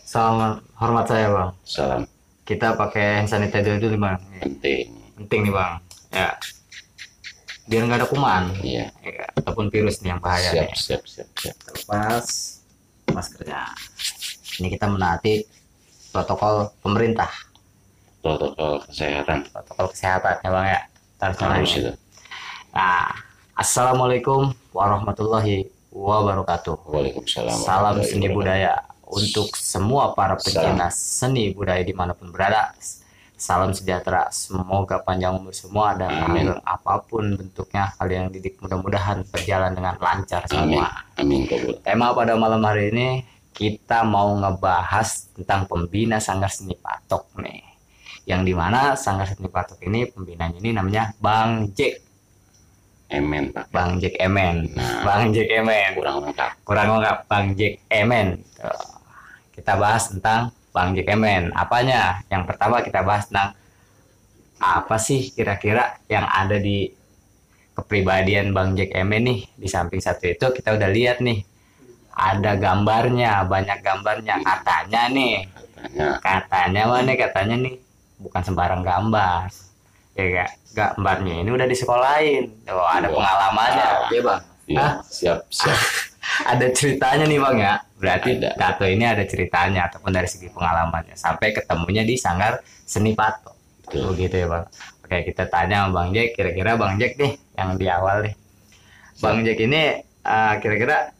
Salam hormat saya bang. Salam Kita pakai hand sanitizer dulu bang. penting. Penting nih bang. Ya, biar nggak ada kuman. Iya, Ya, ataupun virus nih yang bahaya siap, nih. siap, siap, siap. Lepas maskernya. Ini kita menaati protokol pemerintah. Protokol kesehatan Protokol kesehatan ya bang ya. Kita harus harus nyalain. itu. Nah, assalamualaikum warahmatullahi wabarakatuh. Waalaikumsalam Salam warahmatullahi seni wabarakatuh. budaya untuk semua para Salam. pencinta seni budaya dimanapun berada. Salam sejahtera, semoga panjang umur semua dan Amin. apapun bentuknya kalian didik mudah-mudahan berjalan dengan lancar Amin, semua. amin kabul. Tema pada malam hari ini kita mau ngebahas tentang pembina Sanggar Seni Patok nih. Yang dimana Sanggar Seni Patok ini pembinanya ini namanya Bang Jack. Emen pak, Bang Jack Emen. Nah. Bang Jack Emen. kurang lengkap. Kurang lengkap Bang Jack Emen. Tuh. Kita bahas tentang Bang Jack Emen. Apanya? Yang pertama kita bahas tentang apa sih kira-kira yang ada di kepribadian Bang Jack Emen nih. Di samping satu itu kita udah lihat nih. Ada gambarnya, banyak gambarnya. Katanya nih, katanya nih bukan sembarang gambar. Ya gak? Gambarnya ini udah disekolahin. Tuh, ada Iya. pengalamannya. Iya bang. Iya, Hah? siap, siap. Ada ceritanya nih bang ya. Berarti Ada. tato ini ada ceritanya ataupun dari segi pengalamannya sampai ketemunya di Sanggar Seni Patok. Betul. Begitu ya bang. Oke kita tanya sama Bang Jack. Kira-kira Bang Jack nih yang di awal nih. Bang Jack ini kira-kira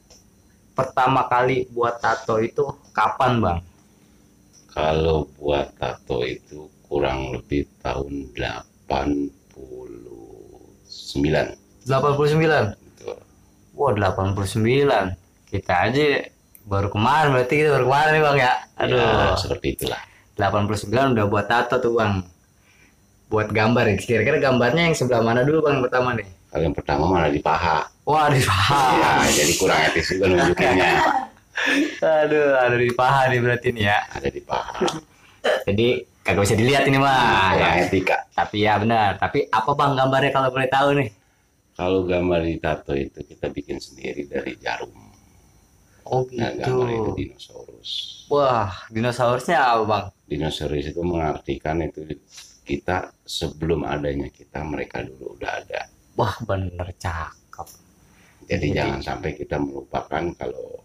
pertama kali buat tato itu kapan bang? Kalau buat tato itu kurang lebih tahun 89. 89. Betul. Wah 89. Kita aja baru kemarin berarti kita baru kemarin nih bang ya. Aduh. Ya, seperti itulah. 89 udah buat tato tuh bang. Buat gambar ya. Kira-kira gambarnya yang sebelah mana dulu bang yang pertama nih? Kalau yang pertama malah di paha. Wah di paha. Ya, jadi kurang etis juga nunjukinnya. Aduh, ada di paha nih berarti nih ya. Ada di paha. Jadi kagak bisa dilihat ini mah. Kurang Ya. etika. Tapi ya benar. Tapi apa bang gambarnya kalau boleh tahu nih? Kalau gambar di tato itu kita bikin sendiri dari jarum. Oh Nah, gitu. gambar itu dinosaurus. Wah, dinosaurusnya apa bang? Dinosaurus itu mengartikan itu kita sebelum adanya kita, mereka dulu udah ada. Wah, bener cakep. Jadi jangan sampai kita melupakan kalau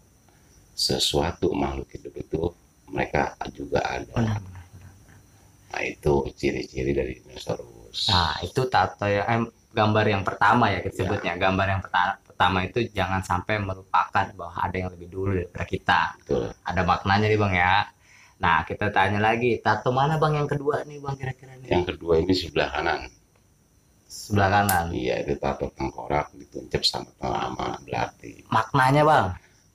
sesuatu makhluk hidup itu mereka juga ada. Benar. Nah itu ciri-ciri dari dinosaurus. Nah, itu tato ya, gambar yang pertama ya kita sebutnya. Gambar yang pertama itu jangan sampai melupakan bahwa ada yang lebih dulu daripada kita. Betul. Ada maknanya nih bang ya. Nah, kita tanya lagi, tato mana bang yang kedua nih bang kira-kira nih? Yang kedua ini sebelah kanan. Sebelah kanan. Iya, itu tato tengkorak dituncap sama belati. Maknanya bang?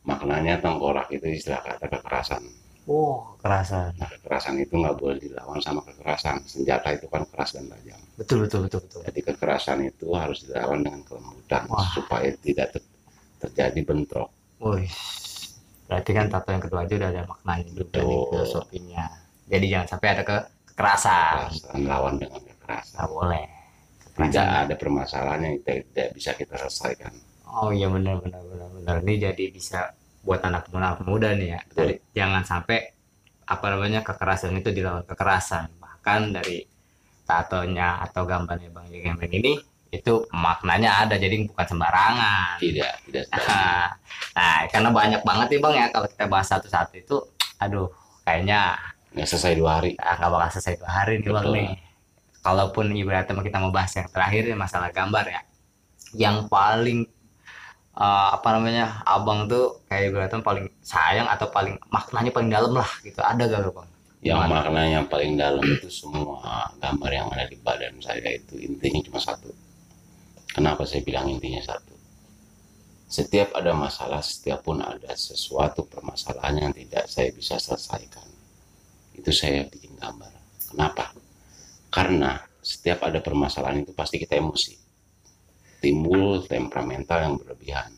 Maknanya tengkorak itu istilah kata kekerasan. Oh, kekerasan. Nah, kekerasan itu nggak boleh dilawan sama kekerasan. Senjata itu kan keras dan tajam. Betul, betul, betul, betul. Jadi kekerasan itu harus dilawan dengan kelembutan. Wah. Supaya tidak terjadi bentrok. Wih, berarti kan tato yang kedua aja udah ada maknanya juga nih, Betul. filosofinya. Jadi jangan sampai ada kekerasan. Kekerasan lawan dengan kekerasan. Nggak boleh. Tidak ada permasalahan yang tidak bisa kita selesaikan. Oh iya benar benar benar benar. Ini jadi bisa buat anak muda nih ya. Betul. Jadi jangan sampai apa namanya kekerasan itu dilawan kekerasan. Bahkan dari tatonya atau gambarnya Bang Jegemen ini itu maknanya ada jadi bukan sembarangan. Tidak. Nah, karena banyak banget nih Bang ya kalau kita bahas satu-satu itu aduh kayaknya Nggak selesai 2 hari. nggak bakal selesai 2 hari nih Bang Betul. nih. Kalaupun ibaratnya kita mau bahas yang terakhir ya masalah gambar ya. Yang paling apa namanya abang tuh kayak ibaratnya paling sayang atau paling maknanya paling dalam lah gitu ada gak bang? Yang Gimana? maknanya paling dalam itu semua gambar yang ada di badan saya itu intinya cuma satu. Kenapa saya bilang intinya satu? Setiap ada masalah, setiap pun ada sesuatu permasalahan yang tidak saya bisa selesaikan, itu saya bikin gambar. Kenapa? Karena setiap ada permasalahan itu pasti kita emosi. Timbul temperamental yang berlebihan.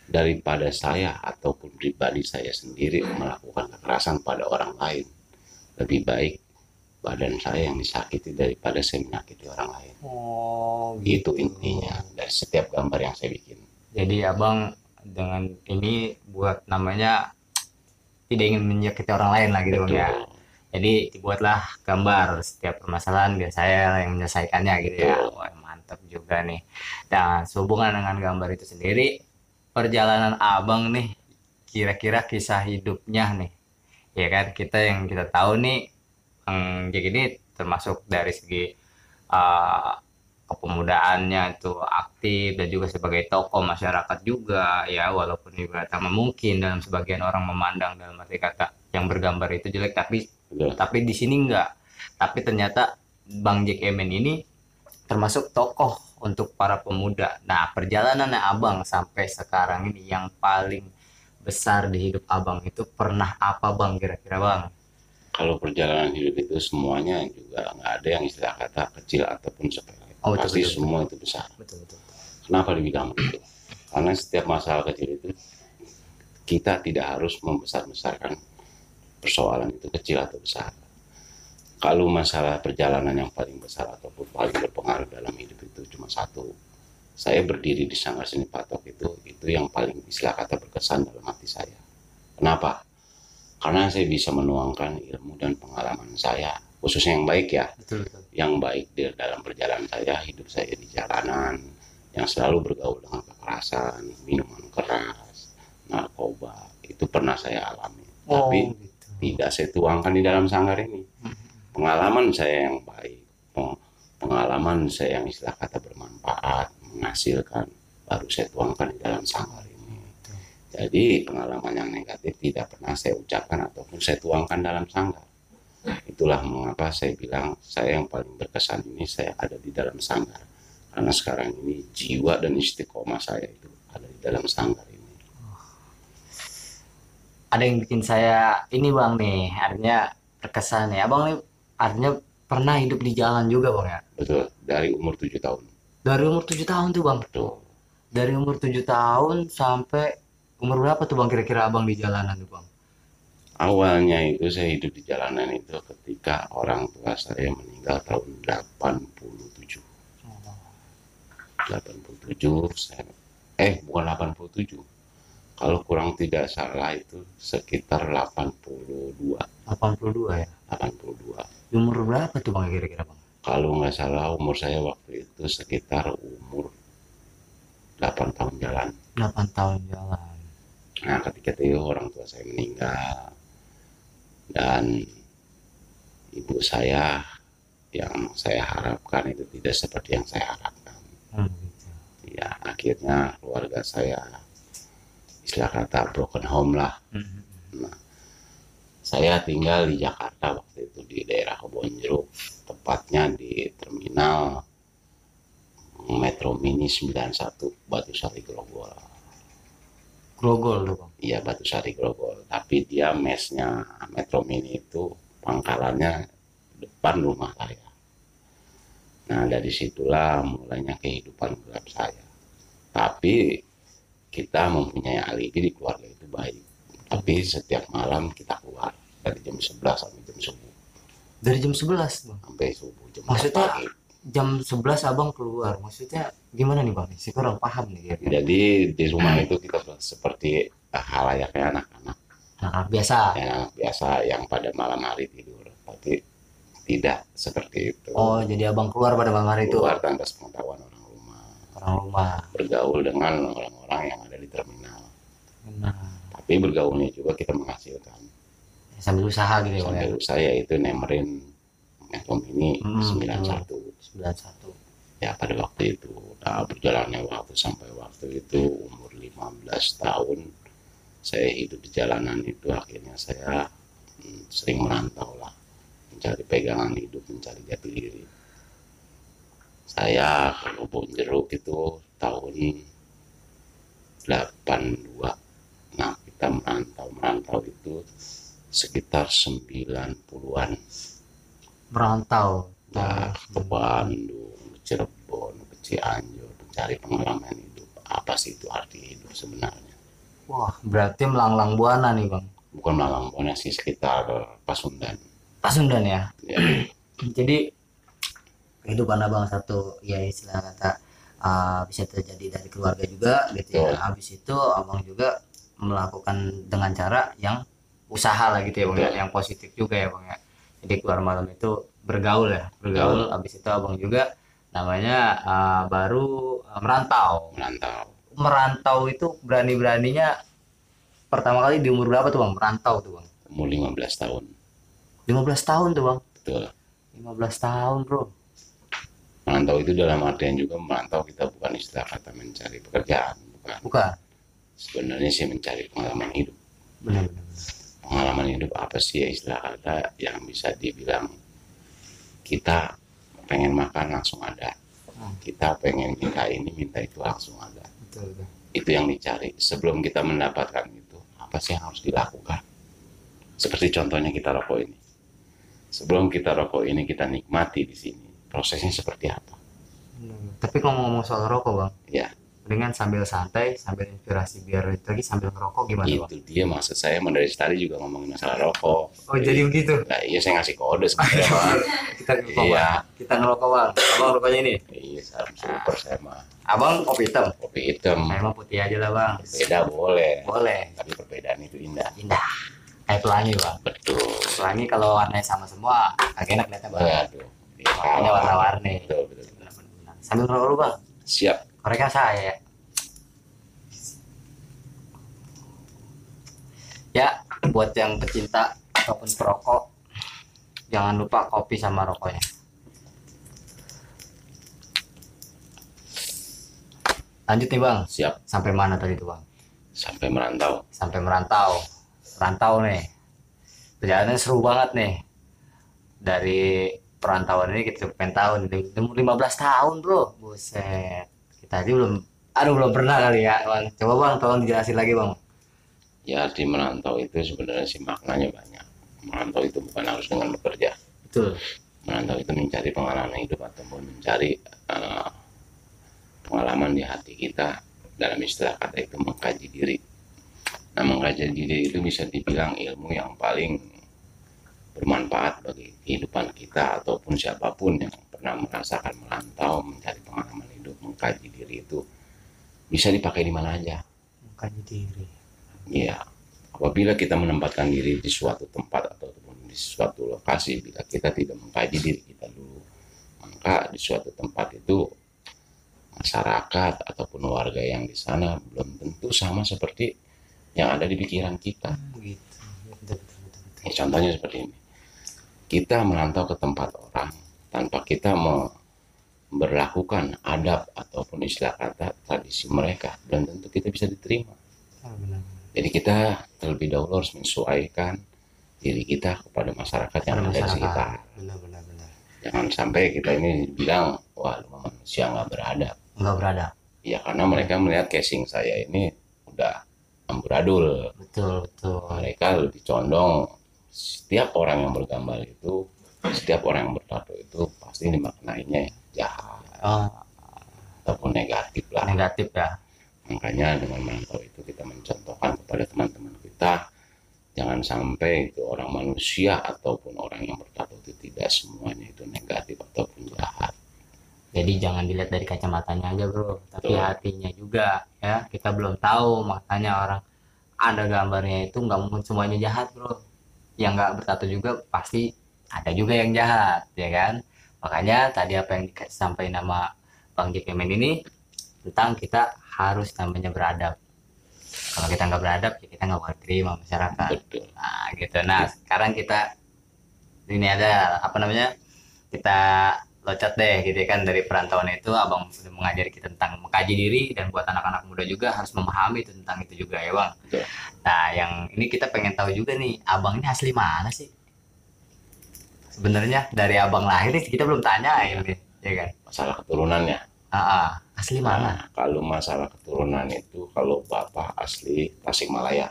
Daripada saya ataupun pribadi saya sendiri melakukan kekerasan pada orang lain, lebih baik badan saya yang disakiti daripada saya menyakiti orang lain. Oh Itu intinya dari setiap gambar yang saya bikin. Jadi abang dengan ini buat namanya tidak ingin menyakiti orang lain lah gitu bang ya. betul, Jadi dibuatlah gambar setiap permasalahan biar saya yang menyelesaikannya gitu ya. betul. Wah, mantap juga nih. Dan sehubungan dengan gambar itu sendiri, perjalanan abang nih, kira-kira kisah hidupnya nih, ya kan kita yang kita tahu nih, Bang Jack ini termasuk dari segi uh, kepemudaannya itu aktif dan juga sebagai tokoh masyarakat juga ya, walaupun juga tak mungkin dalam sebagian orang memandang dalam arti kata yang bergambar itu jelek, Betul. tapi di sini enggak. Tapi ternyata Bang Jack Emen ini termasuk tokoh untuk para pemuda. Nah, perjalanan abang sampai sekarang ini yang paling besar di hidup abang itu pernah apa bang kira-kira bang? Kalau perjalanan hidup itu semuanya juga nggak ada yang istilah kata kecil ataupun sepele. Oh betul Pasti betul betul semua itu besar. betul betul. Kenapa dibilang begitu? Karena setiap masalah kecil itu kita tidak harus membesar-besarkan persoalan itu kecil atau besar. Kalau masalah perjalanan yang paling besar ataupun paling berpengaruh dalam hidup itu cuma satu. Saya berdiri di Sanggar Seni Patok itu yang paling istilah kata berkesan dalam hati saya. Kenapa? Karena saya bisa menuangkan ilmu dan pengalaman saya, khususnya yang baik ya, Betul betul. yang baik di dalam perjalanan saya, hidup saya di jalanan, yang selalu bergaul dengan kekerasan, minuman keras, narkoba, itu pernah saya alami. Oh Tapi gitu. tidak saya tuangkan di dalam sanggar ini. Pengalaman saya yang baik, pengalaman saya yang istilah kata bermanfaat, menghasilkan, baru saya tuangkan di dalam sanggar ini. Jadi pengalaman yang negatif tidak pernah saya ucapkan ataupun saya tuangkan dalam sanggar. Itulah mengapa saya bilang saya yang paling berkesan ini saya ada di dalam sanggar. Karena sekarang ini jiwa dan istiqomah saya itu ada di dalam sanggar ini. Ada yang bikin saya ini bang nih, artinya terkesan ya. Abang nih artinya pernah hidup di jalan juga bang ya. Betul, dari umur 7 tahun. Dari umur 7 tahun tuh bang. Betul. Dari umur 7 tahun sampai umur berapa tuh bang kira-kira abang di jalanan tuh bang? Awalnya itu saya hidup di jalanan itu ketika orang tua saya meninggal tahun 87. 87 saya, bukan 87. Kalau kurang tidak salah itu sekitar 82. 82 ya. 82. Di umur berapa tuh bang kira-kira bang? Kalau nggak salah umur saya waktu itu sekitar umur 8 tahun jalan. 8 tahun jalan. Nah ketika itu orang tua saya meninggal dan ibu saya yang saya harapkan itu tidak seperti yang saya harapkan. Gitu. Ya akhirnya keluarga saya istilah kata broken home lah. Nah, saya tinggal di Jakarta waktu itu di daerah Kebonjeruk, tepatnya di terminal Metro Mini 91 Batu Sari Grogol. Grogol tuh bang. Iya Batu Sari Grogol, tapi dia mesnya Metro Mini itu pangkalannya depan rumah saya. Nah dari situlah mulainya kehidupan gelap saya. Tapi kita mempunyai alibi di keluarga itu baik. Tapi setiap malam kita keluar dari jam 11 sampai jam subuh. Dari jam 11 bang. Sampai subuh jam 4 Maksudnya pagi. jam 11 abang keluar. Maksudnya gimana nih bang? Saya kurang paham nih kira-kira. Jadi di rumah itu kita seperti halayaknya anak-anak. Nah, biasa. Ya, anak biasa yang pada malam hari tidur. Tapi tidak seperti itu. Oh, jadi abang keluar pada malam hari itu. Keluar tanpa sepengetahuan orang rumah. Orang rumah. Bergaul dengan orang-orang yang ada di terminal. Nah, Tapi bergaulnya juga kita menghasilkan. sambil usaha gitu ya bang ya. Sambil saya itu nemerin Metro Mini 91. 91. Ya pada waktu itu. Nah berjalannya waktu sampai waktu itu umur 15 tahun saya hidup di jalanan itu akhirnya saya sering merantau lah. Mencari pegangan hidup, mencari jati diri. Saya ke Kebonjeruk itu tahun 82. Nah kita merantau itu sekitar 90-an. Merantau. Nah, ke Bandung, ke Cirebon, ke Cianjur, mencari pengalaman hidup. Apa sih itu arti hidup sebenarnya? Wah, berarti melanglang buana nih bang. Bukan Malang, pokoknya sih sekitar Pasundan. Pasundan ya. Ya, Jadi kehidupan abang satu ya istilah kata bisa terjadi dari keluarga juga gitu ya. Betul. Habis itu abang juga melakukan dengan cara yang usaha lah gitu ya bang ya, Betul. yang positif juga ya bang ya. Jadi keluar malam itu bergaul ya, bergaul. Abis itu abang juga namanya baru merantau. Merantau. Merantau itu berani-beraninya pertama kali di umur berapa tuh bang? Merantau tuh bang? Umur 15 tahun. 15 tahun tuh bang? Betul. 15 tahun bro. Merantau itu dalam artian juga merantau kita bukan istilah kata mencari pekerjaan, bukan. Bukan? Sebenarnya sih mencari pengalaman hidup. Benar-benar. Pengalaman hidup apa sih ya istilah kata yang bisa dibilang kita pengen makan langsung ada. Kita pengen minta ini, minta itu langsung ada. Betul, betul. Itu yang dicari. Sebelum kita mendapatkan itu, apa sih yang harus dilakukan? Seperti contohnya kita rokok ini. Sebelum kita rokok ini kita nikmati di sini, prosesnya seperti apa? Tapi kalau ngomong soal rokok bang, Ya, dengan sambil santai, sambil inspirasi biar itu lagi sambil ngerokok gimana bang? itu dia maksud saya. Dari tadi juga ngomongin masalah rokok. Oh jadi begitu? Nah, iya saya ngasih kode sebenarnya, Bang. Kita ngerokok Iya. bang. Kita ngerokok bang. Abang rokoknya ini. Iya, super saya mah. Abang kopi hitam. Kopi hitam. Saya mah putih aja lah bang. Beda boleh. Boleh. Tapi perbedaan itu indah. Indah. Kayak pelangi bang. Betul. Pelangi kalau warnanya sama semua, agak enak lihatnya bang. Waduh. Makanya warna-warni. Betul, betul. Benar-benar. Sambil ngerokok dulu bang. Siap. Koreknya saya ya. Ya, buat yang pecinta ataupun perokok, jangan lupa kopi sama rokoknya. Lanjut nih bang, Siap. sampai mana tadi tuh bang? Sampai merantau. Sampai merantau. Merantau nih. Perjalanannya seru banget nih. Dari perantauan ini kita pengen tahu nih, 15 tahun bro. Buset. Kita aja belum, belum pernah kali ya bang. Coba bang, tolong dijelasin lagi bang. Ya, di merantau itu sebenarnya sih maknanya banyak. Merantau itu bukan harus dengan bekerja. Betul. Merantau itu mencari pengalaman hidup ataupun mencari pengalaman di hati kita. Dalam istilah kata itu mengkaji diri. Nah, mengkaji diri itu bisa dibilang ilmu yang paling bermanfaat bagi kehidupan kita ataupun siapapun yang pernah merasakan merantau, mencari pengalaman hidup, mengkaji diri itu bisa dipakai di mana aja. Mengkaji diri. Ya, apabila kita menempatkan diri di suatu tempat ataupun di suatu lokasi, bila kita tidak mengkaji diri kita dulu, maka di suatu tempat itu masyarakat ataupun warga yang di sana belum tentu sama seperti yang ada di pikiran kita. Gitu. Betul. Contohnya seperti ini. Kita merantau ke tempat orang tanpa kita memberlakukan adab ataupun istilah kata tradisi mereka, belum tentu kita bisa diterima. Benar. Jadi kita terlebih dahulu harus menyesuaikan diri kita kepada masyarakat yang ada di sekitar. Benar. Jangan sampai kita ini bilang, wah lu manusia nggak beradab. Nggak berada. Ya karena mereka melihat casing saya ini udah amburadul. Betul. Mereka lebih condong setiap orang yang bergambar itu, setiap orang yang bertato itu pasti dimaknainya jahat ataupun negatif lah. Negatif ya. Makanya dengan merantau itu kita mencontohkan kepada teman-teman kita, jangan sampai itu orang manusia ataupun orang yang bertato itu tidak semuanya itu negatif ataupun jahat. Jadi jangan dilihat dari kacamatanya aja bro, tapi Betul. hatinya juga ya. Kita belum tahu, makanya orang ada gambarnya itu nggak mungkin semuanya jahat bro. Yang nggak bertato juga pasti ada juga yang jahat ya kan. Makanya tadi apa yang disampaikan nama Bang Jack Emen ini tentang kita harus namanya beradab. Kalau kita nggak beradab ya kita nggak boleh terima masyarakat. Betul. Nah gitu. Nah sekarang kita ini ada apa namanya, kita loncat deh gitu kan, dari perantauan itu abang sudah mengajari kita tentang mengkaji diri, dan buat anak-anak muda juga harus memahami tentang itu juga ya bang. Betul. Nah yang ini kita pengen tahu juga nih, abang ini asli mana sih sebenarnya? Dari abang lahir nih kita belum tanyain nih ya kan. Masalah keturunannya. Asli mana? Nah, kalau masalah keturunan itu, kalau bapak asli Tasikmalaya.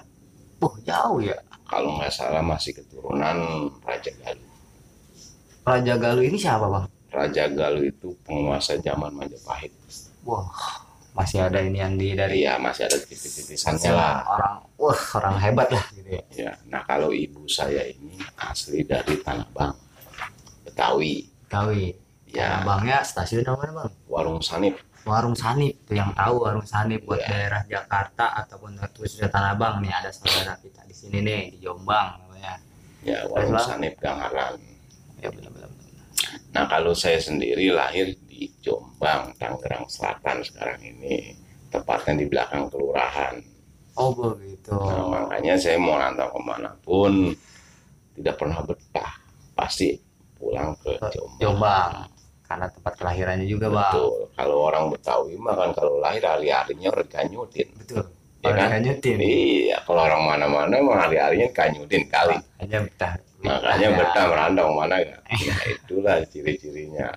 Jauh ya. Kalau nggak salah masih keturunan Raja Galuh. Raja Galuh ini siapa bang? Raja Galuh itu penguasa zaman Majapahit. Wah, masih ada ini yang dari Iya, masih ada titik-titisannya lah. orang hebat lah gitu ya. Ya, nah kalau ibu saya ini asli dari Tanah Abang, Betawi. Gawi. Ya, Abangnya stasiun apa bang? Warung Sanip. warung Sanip tuh, yang tahu warung Sanip buat Ya, daerah Jakarta ataupun khususnya Tanah Abang nih, ada saudara kita di sini nih di Jombang namanya. ya Terus warung bang, Sanip Gangaran. ya benar-benar. Nah, kalau saya sendiri lahir di Jombang, Tangerang Selatan sekarang ini, tepatnya di belakang kelurahan. Oh begitu. Nah, makanya saya mau rantau kemanapun tidak pernah betah, pasti pulang ke Jombang. Jombang karena tempat kelahirannya juga bang. Betul. Kalau orang Betawi mah kan kalau lahir hari-harinya udah kanyutin, Betul. ya Kalau kan? dilanjutin, Iya, kalau orang mana-mana mah hari-harinya kanyutin kali. hanya betah. Makanya ya. betah merantau mana ya? Nah, itulah ciri-cirinya.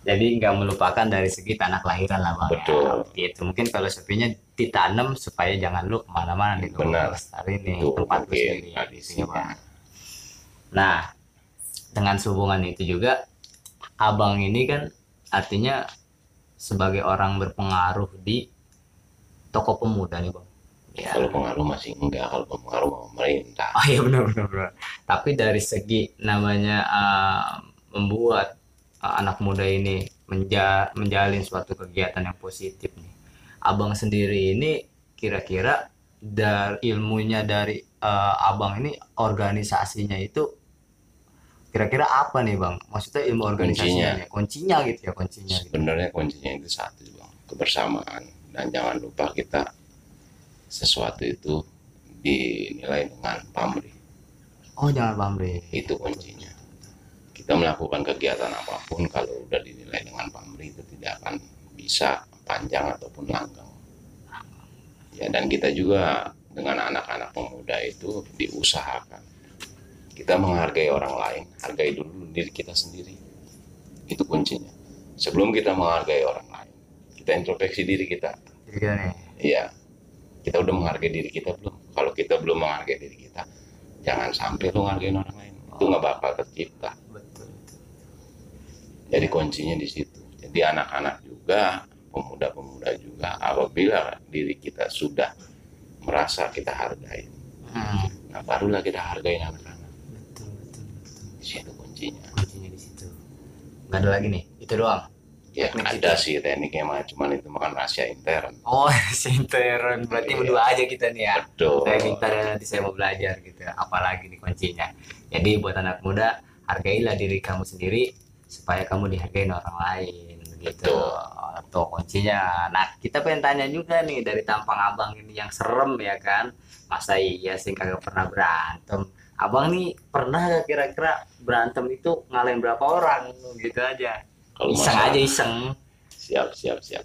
Jadi nggak melupakan dari segi tanah kelahiran lah bang. Betul. Ya. Gitu. Mungkin kalau sepinya ditanam supaya jangan lu kemana-mana nih. Benar. Lestari nih Itu tempat lu mungkin sendiri. Gitu ya, tradisinya. Bang. Nah, dengan sehubungan itu juga, abang ini kan artinya sebagai orang berpengaruh di toko pemuda nih bang. Ya. Kalau pengaruh masih enggak, kalau pengaruh mau pemerintah. Oh iya benar-benar. Tapi dari segi namanya membuat anak muda ini menjalin suatu kegiatan yang positif nih. Abang sendiri ini kira-kira dari ilmunya dari abang ini organisasinya itu kira-kira apa nih bang? Maksudnya ilmu organisasinya, kuncinya gitu ya, kuncinya. Gitu. Sebenarnya kuncinya itu satu bang, kebersamaan. Dan jangan lupa kita sesuatu itu dinilai dengan pamrih. Oh jangan pamrih. Itu kuncinya. Kita melakukan kegiatan apapun kalau udah dinilai dengan pamrih itu tidak akan bisa panjang ataupun langgeng. Ya, dan kita juga dengan anak-anak pemuda itu diusahakan kita menghargai orang lain, hargai dulu diri kita sendiri. Itu kuncinya. Sebelum kita menghargai orang lain, kita introspeksi diri kita. Jadi kita nih. Iya, kita udah menghargai diri kita belum? Kalau kita belum menghargai diri kita, jangan sampai lu menghargai orang lain. Itu nggak bakal tercipta. Betul. Jadi kuncinya di situ. Jadi anak-anak juga, pemuda-pemuda juga, apabila diri kita sudah merasa kita hargai, nah barulah kita hargai anak-anak. Betul. Di situ kuncinya. Kuncinya di situ. Nggak ada lagi nih, itu doang. Ya ada sih tekniknya mah, cuman itu makan rahasia intern. Oh, sinteron. Berarti berdua aja kita nih ya. Betul. Saya minta dan nanti saya mau belajar gitu. Apalagi nih kuncinya. Jadi buat anak muda, hargailah diri kamu sendiri supaya kamu dihargai orang lain gitu. Tuh kuncinya. Nah, kita pengen tanya juga nih dari tampang abang ini yang serem ya kan. Masa iya sih kagak pernah berantem. Abang nih pernah gak kira-kira berantem itu ngalahin berapa orang gitu aja. Kalau Iseng masalah, aja iseng. siap.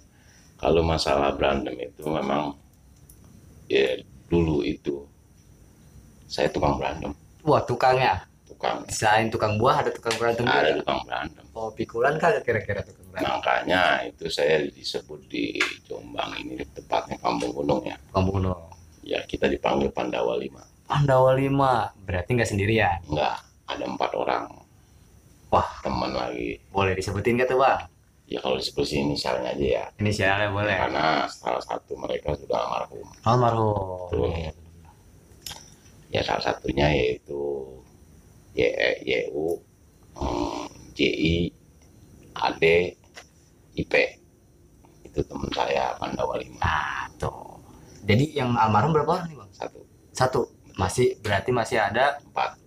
Kalau masalah berantem itu memang ya dulu itu saya tukang berantem, Wah, tukangnya. tukang Selain tukang buah ada tukang berantem ada juga. tukang berantem. Oh, pikulan kagak kira-kira tukang berantem? Makanya itu saya disebut di Jombang ini tepatnya Kampung Gunung ya. Pembunuh. Ya kita dipanggil Pandawa 5. Pandawa 5. Berarti nggak sendirian. Enggak, ada 4 orang. Wah, Teman lagi. boleh disebutin gak tuh bang? Ya kalau disebut sih inisialnya aja ya. Inisialnya boleh. Karena salah satu mereka sudah almarhum. Almarhum. Betul. Ya salah satunya yaitu YU, JI, AD, IP. Itu teman saya Pandawa 5. Nah, tuh. Jadi yang almarhum berapa orang nih bang? Satu. Masih berarti masih ada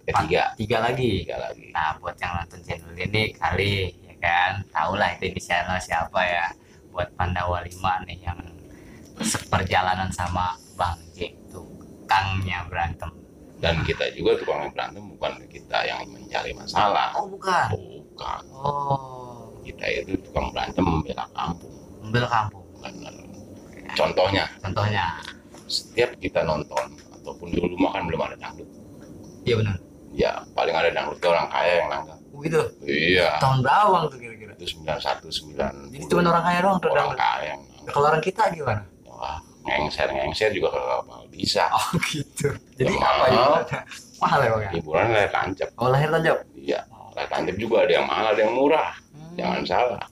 3 lagi. lagi. Nah, buat yang nonton channel ini kali ya kan, tahulah itu inisialnya siapa ya. Buat Pandawa 5 nih yang seperjalanan sama Bang Jack tuh, tukangnya berantem. Dan kita juga tukang berantem bukan kita yang mencari masalah. Oh, bukan. Bukan. Oh, Kita itu tukang berantem membela kampung. membela kampung. Benar. Contohnya, setiap kita nonton ataupun dulu makan belum ada dangdut. Iya benar. Ya paling ada dangdut ke orang kaya yang nangkap. Gitu. Iya. Tahun berapa bang tuh kira-kira? Itu 91 90. Jadi cuma orang kaya doang tuh orang dangdut. kaya yang nangkap. Kalau orang kita gimana? Wah, ngengser juga kalau bisa. Oh gitu. Jadi Ya, apa ya? Mahal ya bang ya? Hiburan layar tancap. Oh, lahir tancap. Iya, layar tancap juga ada yang mahal, ada yang murah. Jangan salah.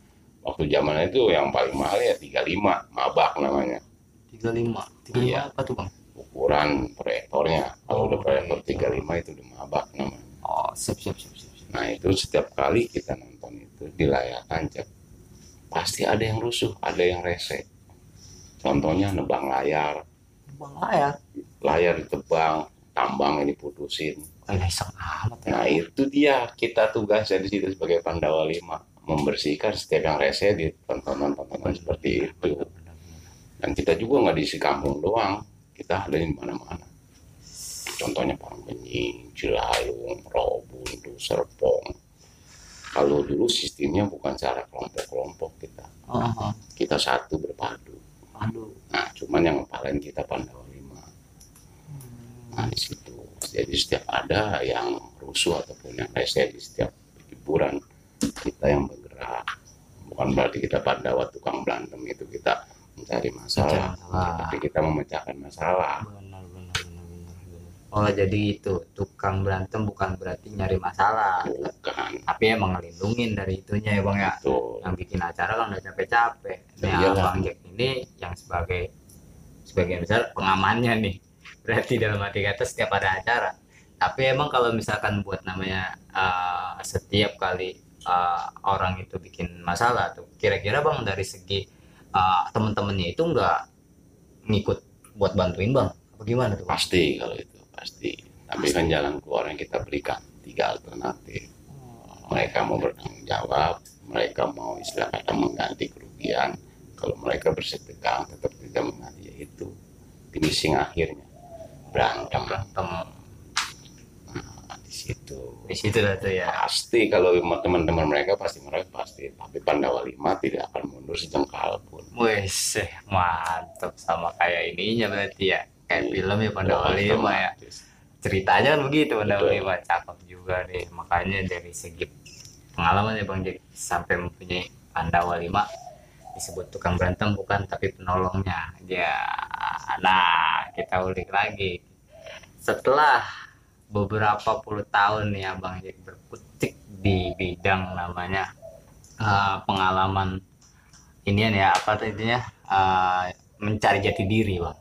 Waktu zaman itu yang paling mahal ya 35, mabak namanya. 35. 35 Iya. apa tuh bang? Ukuran proyektornya. Kalau udah proyektor gitu. 35 itu udah mabak namanya. Oh, siap. Nah itu setiap kali kita nonton itu di layar tancap pasti ada yang rusuh, ada yang rese. Contohnya nebang layar, Bang layar. layar ditebang, tambang ini putusin. Iseng amat ya. Nah itu dia, kita tugasnya di situ sebagai Pandawa 5, membersihkan setiap yang rese di tontonan-tontonan seperti itu. Dan kita juga nggak di kampung doang, kita ada di mana-mana. Contohnya Parangbening, Cilayung, Rawabuntu, Serpong. Kalau dulu sistemnya bukan secara kelompok-kelompok kita. Kita satu berpadu. Aduh. Nah, cuman yang paling kita Pandawa 5. Nah, di situ. Jadi setiap ada yang rusuh ataupun yang rese di setiap hiburan, kita yang bergerak. Bukan berarti kita Pandawa tukang berantem itu, kita mencari masalah. Tapi kita memecahkan masalah. Benar. Oh, jadi itu tukang berantem bukan berarti nyari masalah, Bukan. tapi emang ngelindungin dari itunya ya Bang ya. Betul. Yang bikin acara kan udah capek-capek. Nah, Iyalah. Bang Jack ini yang sebagian besar pengamannya nih. Berarti dalam arti kata setiap ada acara. Tapi emang kalau misalkan buat namanya setiap kali orang itu bikin masalah tuh, kira-kira Bang dari segi temen-temennya itu nggak ngikut buat bantuin Bang? Apa gimana tuh Bang? Pasti kalau itu, pasti. Tapi kan jalan keluar yang kita berikan 3 alternatif. Mereka mau bertanggung jawab, mereka mau istilah kata mengganti kerugian. Kalau mereka bersetegang tetap tidak mengganti, yaitu finishing akhirnya berantem. Nah, di situ Lah tuh ya. pasti kalau teman-teman mereka pasti, tapi Pandawa 5 tidak akan mundur sejengkal pun. Wes, mantap, sama kayak ininya berarti ya. Kayak film ya Pandawa 5 ya. Otomatis. Ceritanya kan begitu Pandawa Betul. 5, cakep juga deh. Makanya dari segi pengalaman ya Bang Jack sampai mempunyai Pandawa 5 disebut tukang berantem bukan, tapi penolongnya. Ya. Nah, kita ulik lagi. Setelah beberapa puluh tahun nih Abang Jack berkutik di bidang namanya pengalaman inian ya, apa intinya mencari jati diri Bang.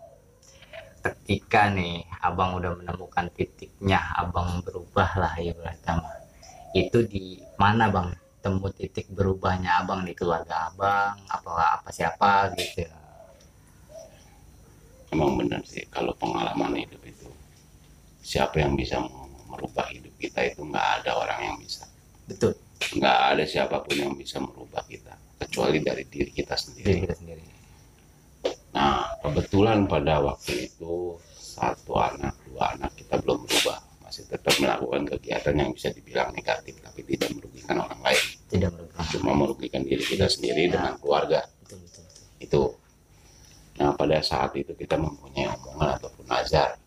Ketika nih Abang udah menemukan titiknya, Abang berubah lah ibaratnya. Itu di mana Bang? Temu titik berubahnya Abang di keluarga Abang, apa siapa gitu. Emang benar sih, kalau pengalaman hidup itu siapa yang bisa merubah hidup kita, itu nggak ada orang yang bisa. Betul. Nggak ada siapapun yang bisa merubah kita kecuali dari diri kita Diri sendiri. kita sendiri. Nah, kebetulan pada waktu itu 1 anak, 2 anak kita belum berubah, masih tetap melakukan kegiatan yang bisa dibilang negatif, tapi tidak merugikan orang lain, Tidak merugikan. cuma merugikan diri kita sendiri dengan keluarga. Betul. Itu. Nah, pada saat itu kita mempunyai omongan ataupun nazar.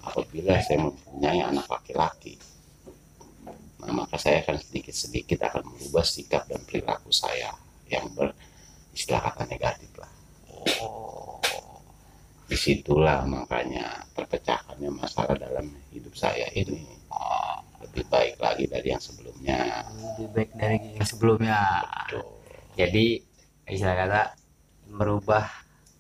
Apabila saya mempunyai anak laki-laki, nah maka saya akan sedikit-sedikit akan merubah sikap dan perilaku saya yang beristilah kata negatif lah. Disitulah makanya terpecahkannya masalah dalam hidup saya ini. Lebih baik lagi dari yang sebelumnya. Lebih baik dari yang sebelumnya. Tuh. Jadi istilah kata merubah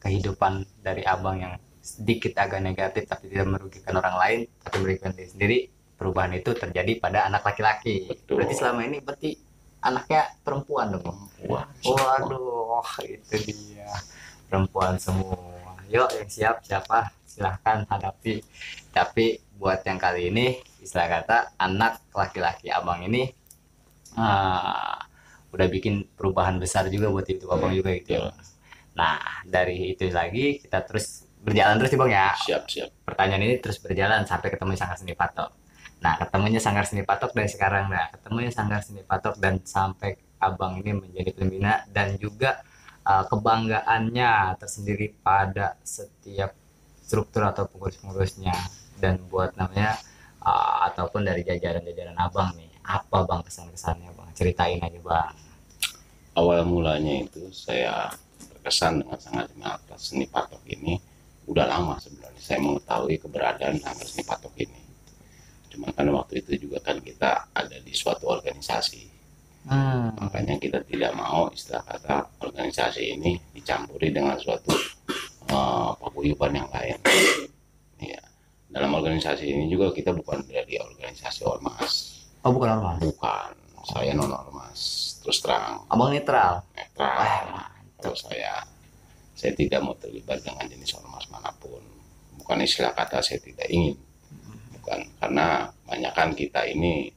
kehidupan dari Abang yang sedikit agak negatif tapi tidak merugikan orang lain tapi merugikan diri sendiri. Perubahan itu terjadi pada anak laki-laki. Betul. Berarti selama ini berarti anaknya perempuan dong. Wah, Waduh, itu dia, perempuan semua. Yuk yang siap siapa silahkan hadapi. Tapi buat yang kali ini istilah kata anak laki-laki Abang ini udah bikin perubahan besar juga buat itu Abang juga gitu ya. Nah dari itu lagi kita terus berjalan terus nih Bang ya. siap. Pertanyaan ini terus berjalan sampai ketemu Sanggar Seni Patok. Nah ketemunya Sanggar Seni Patok dari sekarang, nah ketemunya Sanggar Seni Patok dan sampai Abang ini menjadi pembina dan juga kebanggaannya tersendiri pada setiap struktur atau pengurus-pengurusnya, dan buat namanya ataupun dari jajaran-jajaran Abang nih, apa Bang kesan-kesannya Bang? Ceritain aja Bang. Awal mulanya itu saya terkesan dengan Sanggar Seni Patok ini udah lama sebenarnya saya mengetahui keberadaan Sanggar Seni Patok ini. Cuma kan waktu itu juga kan kita ada di suatu organisasi. Makanya kita tidak mau istilah kata organisasi ini dicampuri dengan suatu paguyuban yang lain. Ya. Dalam organisasi ini juga kita bukan dari organisasi ormas. Oh bukan ormas. Bukan, saya non ormas. terus terang Abang netral. netral. Wah, Kalau saya tidak mau terlibat dengan jenis ormas manapun. Bukan istilah kata saya tidak ingin, bukan, karena kebanyakan kita ini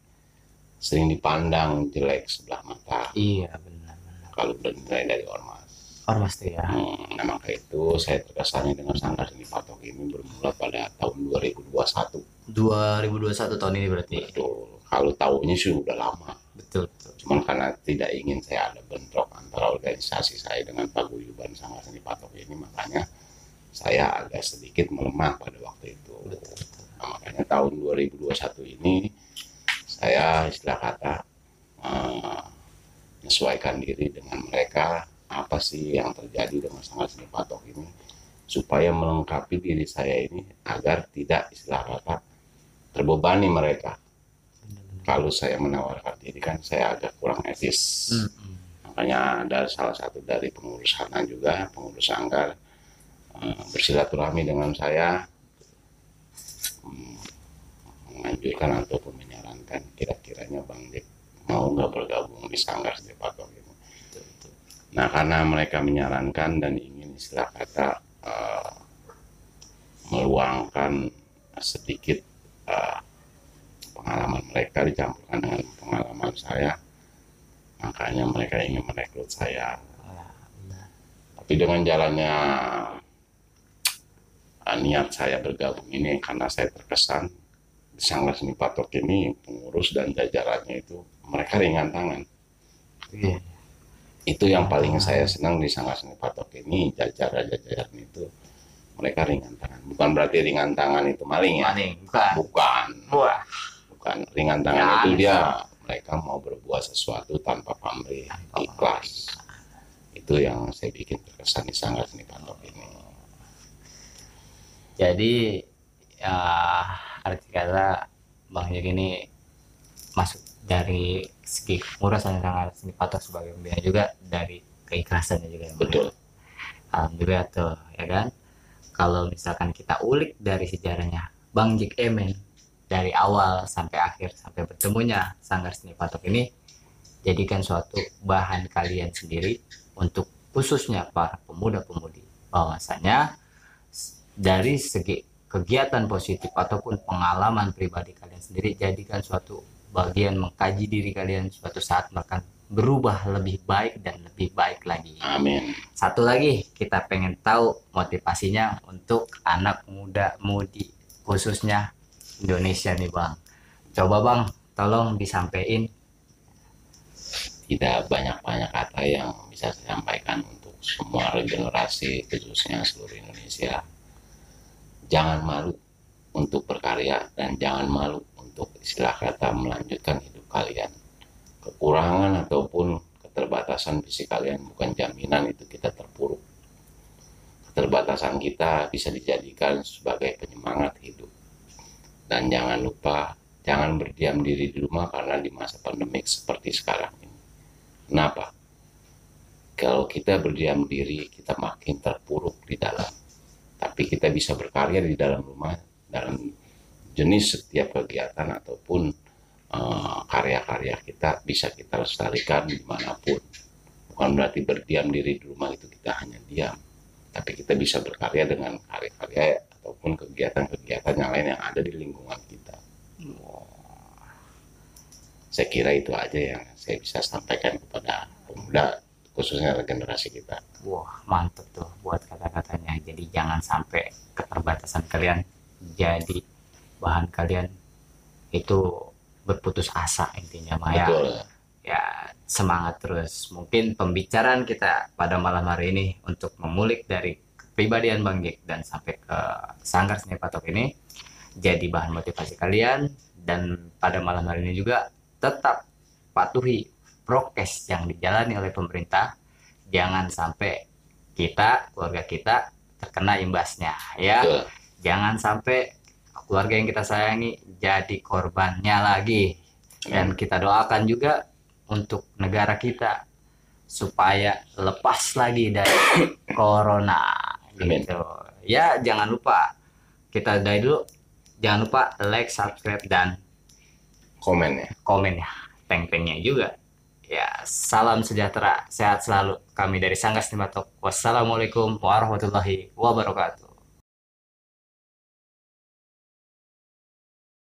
sering dipandang jelek sebelah mata iya benar. kalau bernilai dari ormas. Ormas tuh ya. Nah maka itu saya terkesannya dengan Sanggar Seni Patok ini bermula pada tahun 2021. 2021 tahun ini berarti. Betul. Kalau tahunya sih udah lama. Betul. Cuman karena tidak ingin saya ada bentrok antara organisasi saya dengan paguyuban Sanggar Seni Patok ini, makanya saya agak sedikit melemah pada waktu itu. Nah, makanya tahun 2021 ini saya istilah kata menyesuaikan diri dengan mereka, apa sih yang terjadi dengan Sanggar Seni Patok ini, supaya melengkapi diri saya ini agar tidak istilah kata terbebani mereka. Kalau saya menawarkan diri kan saya agak kurang etis. Makanya ada salah satu dari pengurus sana juga, pengurus sanggar, bersilaturahmi dengan saya, menganjurkan ataupun menyarankan kira-kiranya Bang Jack mau nggak bergabung di Sanggar Seni Patok ini. Nah karena mereka menyarankan dan ingin istilah kata meluangkan sedikit pengalaman mereka dicampurkan dengan pengalaman saya, makanya mereka ingin merekrut saya. Tapi dengan jalannya niat saya bergabung ini, karena saya terkesan di Sanggar Seni Patok ini pengurus dan jajarannya itu mereka ringan tangan. Itu yang paling saya senang di Sanggar Seni Patok ini, jajaran itu mereka ringan tangan. Bukan berarti ringan tangan itu maling ya. Bukan. Bukan. Ringan tangan itu dia mereka mau berbuat sesuatu tanpa pamrih, ikhlas. Itu yang saya bikin terkesan di Sanggar Seni Patok ini. Jadi ya arti kata Bang Jack ini masuk dari segi kemurasan Sanggar Seni Patok sebagai pembina juga dari keikhlasannya juga. Betul. Alhamdulillah tuh ya kan. Kalau misalkan kita ulik dari sejarahnya Bang Jack Emen dari awal sampai akhir sampai bertemunya Sanggar Seni Patok ini, jadikan suatu bahan kalian sendiri untuk khususnya para pemuda-pemudi, bahwasanya dari segi kegiatan positif ataupun pengalaman pribadi kalian sendiri, jadikan suatu bagian mengkaji diri kalian, suatu saat bahkan berubah lebih baik dan lebih baik lagi. Amin. Satu lagi kita pengen tahu motivasinya untuk anak muda mudi khususnya Indonesia nih Bang. Coba Bang tolong disampaikan. Tidak banyak-banyak kata yang bisa saya sampaikan untuk semua generasi khususnya seluruh Indonesia. Jangan malu untuk berkarya dan jangan malu untuk istilah kata melanjutkan hidup kalian. Kekurangan ataupun keterbatasan fisik kalian bukan jaminan itu kita terpuruk. Keterbatasan kita bisa dijadikan sebagai penyemangat hidup. Dan jangan lupa, jangan berdiam diri di rumah karena di masa pandemik seperti sekarang ini. Kenapa? Kalau kita berdiam diri, kita makin terpuruk di dalam. Tapi kita bisa berkarya di dalam rumah, dalam jenis setiap kegiatan ataupun karya-karya kita bisa kita lestarikan dimanapun. Bukan berarti berdiam diri di rumah itu kita hanya diam, tapi kita bisa berkarya dengan karya-karya ataupun kegiatan-kegiatan yang lain yang ada di lingkungan kita. Saya kira itu aja yang saya bisa sampaikan kepada pemuda khususnya generasi kita. Wah mantep tuh buat kata-katanya. Jadi jangan sampai keterbatasan kalian jadi bahan kalian itu berputus asa intinya Maya. Betul. Ya semangat terus. Mungkin pembicaraan kita pada malam hari ini untuk memulik dari kepribadian Bang Jack dan sampai ke Sanggar Seni Patok ini jadi bahan motivasi kalian, dan pada malam hari ini juga tetap patuhi prokes yang dijalani oleh pemerintah. Jangan sampai kita, keluarga kita terkena imbasnya ya. Betul. Jangan sampai keluarga yang kita sayangi jadi korbannya lagi. Dan kita doakan juga untuk negara kita supaya lepas lagi dari corona gitu. Ya jangan lupa kita dari dulu, jangan lupa like, subscribe dan Komen ya. komen ya, teng-tengnya juga Ya, salam sejahtera, sehat selalu. Kami dari Sangga Sinimatok. Wassalamualaikum warahmatullahi wabarakatuh.